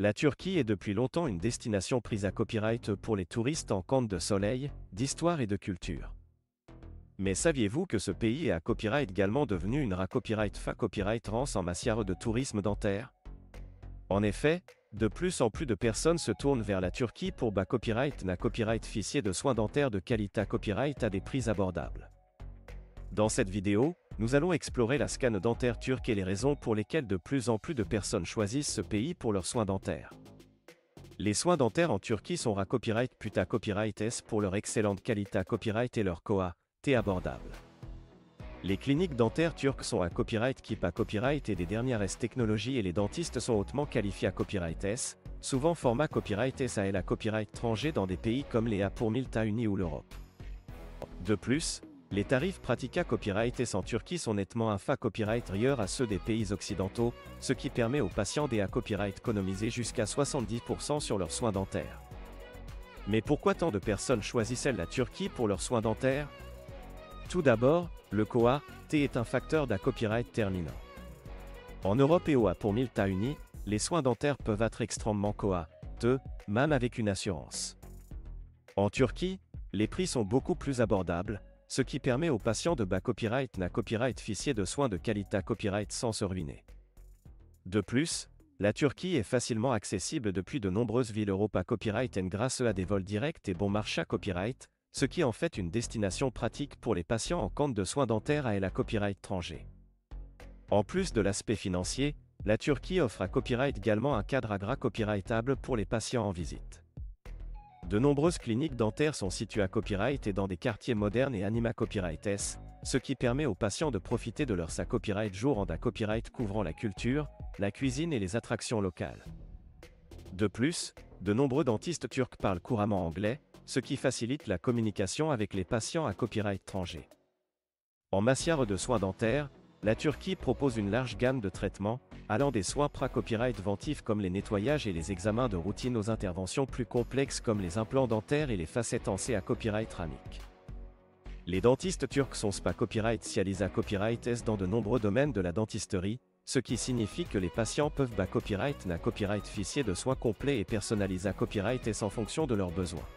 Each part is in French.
La Turquie est depuis longtemps une destination prise à copyright pour les touristes en quête de soleil, d'histoire et de culture. Mais saviez-vous que ce pays est à copyright également devenu une copyright fa copyright rance en matière de tourisme dentaire? En effet, de plus en plus de personnes se tournent vers la Turquie pour copyright na copyright ficier de soins dentaires de qualité copyright à des prix abordables. Dans cette vidéo, nous allons explorer la scan dentaire turque et les raisons pour lesquelles de plus en plus de personnes choisissent ce pays pour leurs soins dentaires. Les soins dentaires en Turquie sont copyright puta copyright S pour leur excellente qualité copyright et leur T abordable. Les cliniques dentaires turques sont à copyright keep à copyright et des dernières S technologies et les dentistes sont hautement qualifiés à copyright S, souvent format copyright S à copyright étranger dans des pays comme les A pour États-Unis ou l'Europe. De plus, les tarifs pratiqués à copyright S en Turquie sont nettement copyright inférieurs à ceux des pays occidentaux, ce qui permet aux patients des copyright économiser jusqu'à 70% sur leurs soins dentaires. Mais pourquoi tant de personnes choisissent la Turquie pour leurs soins dentaires? Tout d'abord, le T est un facteur copyright déterminant. En Europe et pour États-Unis, les soins dentaires peuvent être extrêmement même avec une assurance. En Turquie, les prix sont beaucoup plus abordables, ce qui permet aux patients de copyright na copyright ficier de soins de qualité copyright sans se ruiner. De plus, la Turquie est facilement accessible depuis de nombreuses villes Europe à copyright grâce à des vols directs et bon marché à copyright, ce qui en fait une destination pratique pour les patients en quête de soins dentaires à la copyright étranger. En plus de l'aspect financier, la Turquie offre à copyright également un cadre copyrightable pour les patients en visite. De nombreuses cliniques dentaires sont situées à copyright et dans des quartiers modernes et anima copyright S, ce qui permet aux patients de profiter de leur copyright jour en copyright couvrant la culture, la cuisine et les attractions locales. De plus, de nombreux dentistes turcs parlent couramment anglais, ce qui facilite la communication avec les patients à copyright étranger. En matière de soins dentaires, la Turquie propose une large gamme de traitements, allant des soins copyright inventifs comme les nettoyages et les examens de routine aux interventions plus complexes comme les implants dentaires et les facettes en à copyright ramique. Les dentistes turcs sont copyright spécialisés à copyright S dans de nombreux domaines de la dentisterie, ce qui signifie que les patients peuvent copyright na copyright ficier de soins complets et personnalisés à copyright S en fonction de leurs besoins.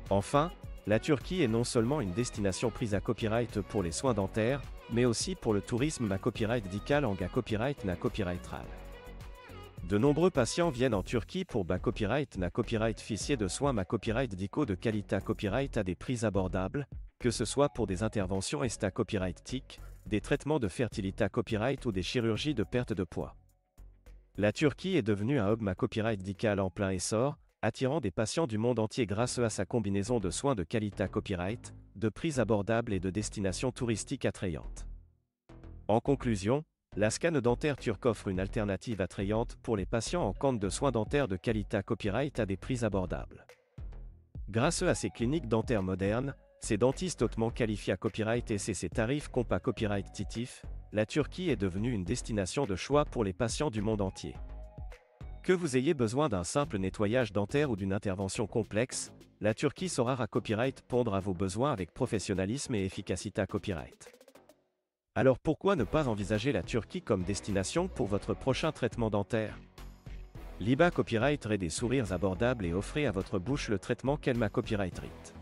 Enfin, la Turquie est non seulement une destination prise à copyright pour les soins dentaires, mais aussi pour le tourisme copyright médical en copyright na copyright RAL. De nombreux patients viennent en Turquie pour copyright na copyright ficier de soins copyright dico de qualité copyright à des prix abordables, que ce soit pour des interventions copyright TIC, des traitements de fertilité copyright ou des chirurgies de perte de poids. La Turquie est devenue un hub copyright médical en plein essor, attirant des patients du monde entier grâce à sa combinaison de soins de qualité copyright, de prix abordables et de destinations touristiques attrayantes. En conclusion, la scan dentaire turque offre une alternative attrayante pour les patients en quête de soins dentaires de qualité copyright à des prix abordables. Grâce à ses cliniques dentaires modernes, ses dentistes hautement qualifiés à copyright et ses tarifs copyright titifs, la Turquie est devenue une destination de choix pour les patients du monde entier. Que vous ayez besoin d'un simple nettoyage dentaire ou d'une intervention complexe, la Turquie saura copyright répondre à vos besoins avec professionnalisme et efficacité à copyright. Alors pourquoi ne pas envisager la Turquie comme destination pour votre prochain traitement dentaire? Liba Copyright aurait des sourires abordables et offrez à votre bouche le traitement qu'elle copyright rite.